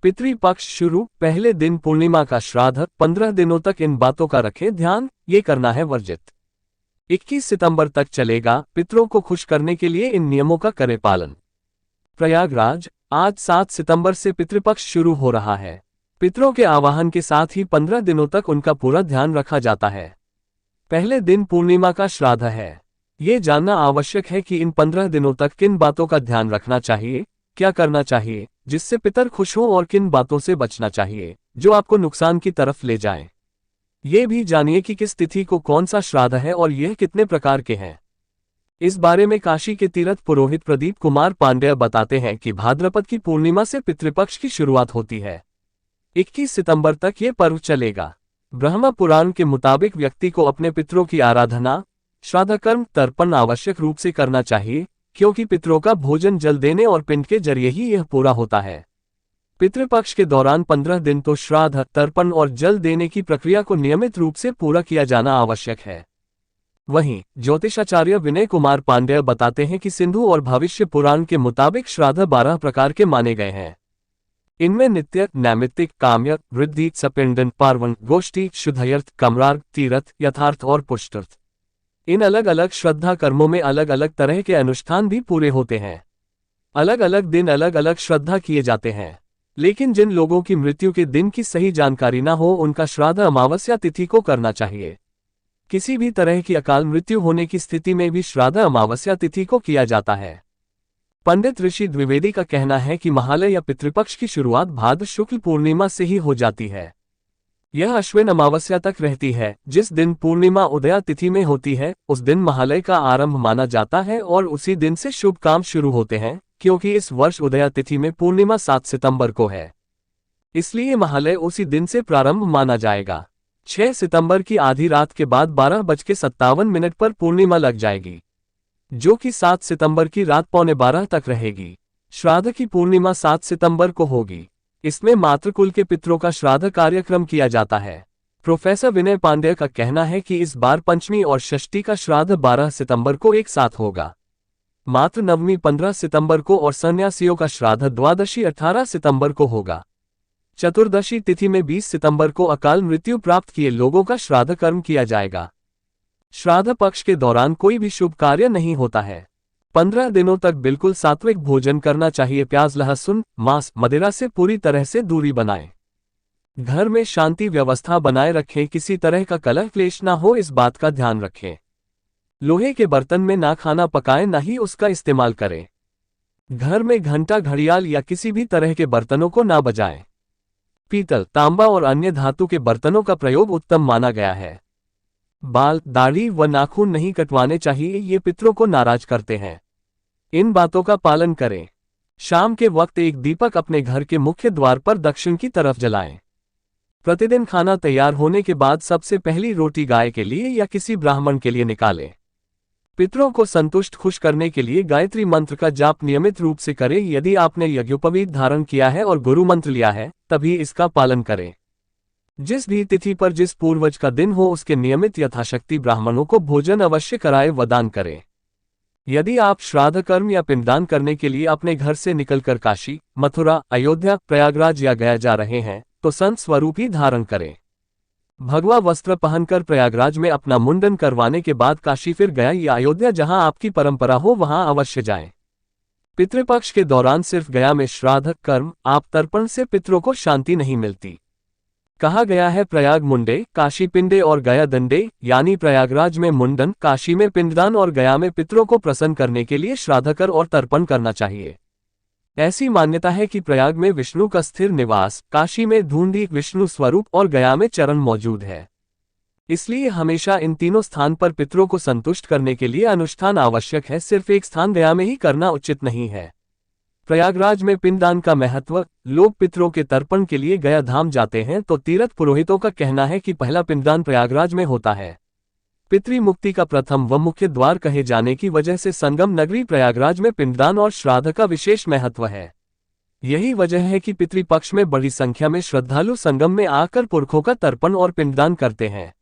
पितृपक्ष शुरू, पहले दिन पूर्णिमा का श्राद्ध, 15 दिनों तक इन बातों का रखें ध्यान, ये करना है वर्जित। 21 सितंबर तक चलेगा, पितरों को खुश करने के लिए इन नियमों का करें पालन। प्रयागराज, आज 7 सितंबर से पितृपक्ष शुरू हो रहा है। पितरों के आवाहन के साथ ही 15 दिनों तक उनका पूरा ध्यान रखा जाता है। पहले दिन पूर्णिमा का श्राद्ध है। ये जानना आवश्यक है कि इन 15 दिनों तक किन बातों का ध्यान रखना चाहिए, क्या करना चाहिए जिससे पितर खुश हो और किन बातों से बचना चाहिए जो आपको नुकसान की तरफ ले जाएं। ये भी जानिए कि किस तिथि को कौन सा श्राद्ध है और यह कितने प्रकार के हैं। इस बारे में काशी के तीर्थ पुरोहित प्रदीप कुमार पांडेय बताते हैं कि भाद्रपद की पूर्णिमा से पितृपक्ष की शुरुआत होती है। 21 सितंबर तक ये पर्व चलेगा। ब्रह्म पुराण के मुताबिक व्यक्ति को अपने पितरों की आराधना, श्राद्ध कर्म, तर्पण आवश्यक रूप से करना चाहिए, क्योंकि पितरों का भोजन जल देने और पिंड के जरिए ही यह पूरा होता है। पितृपक्ष के दौरान 15 दिन तो श्राद्ध, तर्पण और जल देने की प्रक्रिया को नियमित रूप से पूरा किया जाना आवश्यक है। वहीं ज्योतिषाचार्य विनय कुमार पांडेय बताते हैं कि सिंधु और भविष्य पुराण के मुताबिक श्राद्ध 12 प्रकार के माने गए हैं। इनमें नित्य, नैमित्तिक, काम्य, वृद्धि, सपिंडन, पार्वण, गोष्ठी, शुद्धयर्थ, कमरार्ग, तीर्थ, यथार्थ और पुष्टर्थ। इन अलग अलग श्रद्धा कर्मों में अलग अलग तरह के अनुष्ठान भी पूरे होते हैं। अलग अलग दिन अलग अलग श्रद्धा किए जाते हैं। लेकिन जिन लोगों की मृत्यु के दिन की सही जानकारी न हो, उनका श्राद्ध अमावस्या तिथि को करना चाहिए। किसी भी तरह की अकाल मृत्यु होने की स्थिति में भी श्राद्ध अमावस्या तिथि को किया जाता है। पंडित ऋषि द्विवेदी का कहना है कि महालय या पितृपक्ष की शुरुआत भाद्र शुक्ल पूर्णिमा से ही हो जाती है। यह अश्विन अमावस्या तक रहती है। जिस दिन पूर्णिमा उदया तिथि में होती है, उस दिन महालय का आरंभ माना जाता है और उसी दिन से शुभ काम शुरू होते हैं, क्योंकि इस वर्ष उदया तिथि में पूर्णिमा 7 सितंबर को है। इसलिए महालय उसी दिन से प्रारंभ माना जाएगा। 6 सितंबर की आधी रात के बाद 12:57 पर पूर्णिमा लग जाएगी, जो कि 7 सितंबर की रात 11:15 तक रहेगी। श्राद्ध की पूर्णिमा 7 सितंबर को होगी। इसमें मातृकुल के पितरों का श्राद्ध कार्यक्रम किया जाता है। प्रोफेसर विनय पांडेय का कहना है कि इस बार पंचमी और षष्ठी का श्राद्ध 12 सितंबर को एक साथ होगा। मातृ नवमी 15 सितंबर को और सन्यासियों का श्राद्ध द्वादशी 18 सितंबर को होगा। चतुर्दशी तिथि में 20 सितंबर को अकाल मृत्यु प्राप्त किए लोगों का श्राद्ध कर्म किया जाएगा। श्राद्ध पक्ष के दौरान कोई भी शुभ कार्य नहीं होता है। 15 दिनों तक बिल्कुल सात्विक भोजन करना चाहिए। प्याज, लहसुन, मांस, मदिरा से पूरी तरह से दूरी बनाएं। घर में शांति व्यवस्था बनाए रखें। किसी तरह का कलह क्लेश ना हो, इस बात का ध्यान रखें। लोहे के बर्तन में ना खाना पकाएं, ना ही उसका इस्तेमाल करें। घर में घंटा, घड़ियाल या किसी भी तरह के बर्तनों को ना बजाएं। पीतल, तांबा और अन्य धातु के बर्तनों का प्रयोग उत्तम माना गया है। बाल, दाढ़ी व नाखून नहीं कटवाने चाहिए, ये पितरों को नाराज करते हैं। इन बातों का पालन करें। शाम के वक्त एक दीपक अपने घर के मुख्य द्वार पर दक्षिण की तरफ जलाएं। प्रतिदिन खाना तैयार होने के बाद सबसे पहली रोटी गाय के लिए या किसी ब्राह्मण के लिए निकालें। पितरों को संतुष्ट खुश करने के लिए गायत्री मंत्र का जाप नियमित रूप से करें। यदि आपने यज्ञोपवीत धारण किया है और गुरु मंत्र लिया है, तभी इसका पालन करें। जिस भी तिथि पर जिस पूर्वज का दिन हो, उसके नियमित यथाशक्ति ब्राह्मणों को भोजन अवश्य कराए व दान करें। यदि आप श्राद्ध कर्म या पिंडदान करने के लिए अपने घर से निकलकर काशी, मथुरा, अयोध्या, प्रयागराज या गया जा रहे हैं, तो संत स्वरूप ही धारण करें। भगवा वस्त्र पहनकर प्रयागराज में अपना मुंडन करवाने के बाद काशी, फिर गया या अयोध्या, जहां आपकी परंपरा हो, वहां अवश्य जाएं। पितृपक्ष के दौरान सिर्फ गया में श्राद्ध कर्म, आप तर्पण से पितरों को शांति नहीं मिलती। कहा गया है, प्रयाग मुंडे, काशी पिंडे और गया दंडे, यानी प्रयागराज में मुंडन, काशी में पिंडदान और गया में पितरों को प्रसन्न करने के लिए श्राद्ध कर और तर्पण करना चाहिए। ऐसी मान्यता है कि प्रयाग में विष्णु का स्थिर निवास, काशी में धूंधी विष्णु स्वरूप और गया में चरण मौजूद है। इसलिए हमेशा इन तीनों स्थान पर पितरों को संतुष्ट करने के लिए अनुष्ठान आवश्यक है। सिर्फ एक स्थान गया में ही करना उचित नहीं है। प्रयागराज में पिंडदान का महत्व, लोग पितरों के तर्पण के लिए गया धाम जाते हैं, तो तीर्थ पुरोहितों का कहना है कि पहला पिंडदान प्रयागराज में होता है। पितृ मुक्ति का प्रथम व मुख्य द्वार कहे जाने की वजह से संगम नगरी प्रयागराज में पिंडदान और श्राद्ध का विशेष महत्व है। यही वजह है कि पितृपक्ष में बड़ी संख्या में श्रद्धालु संगम में आकर पुरखों का तर्पण और पिंडदान करते हैं।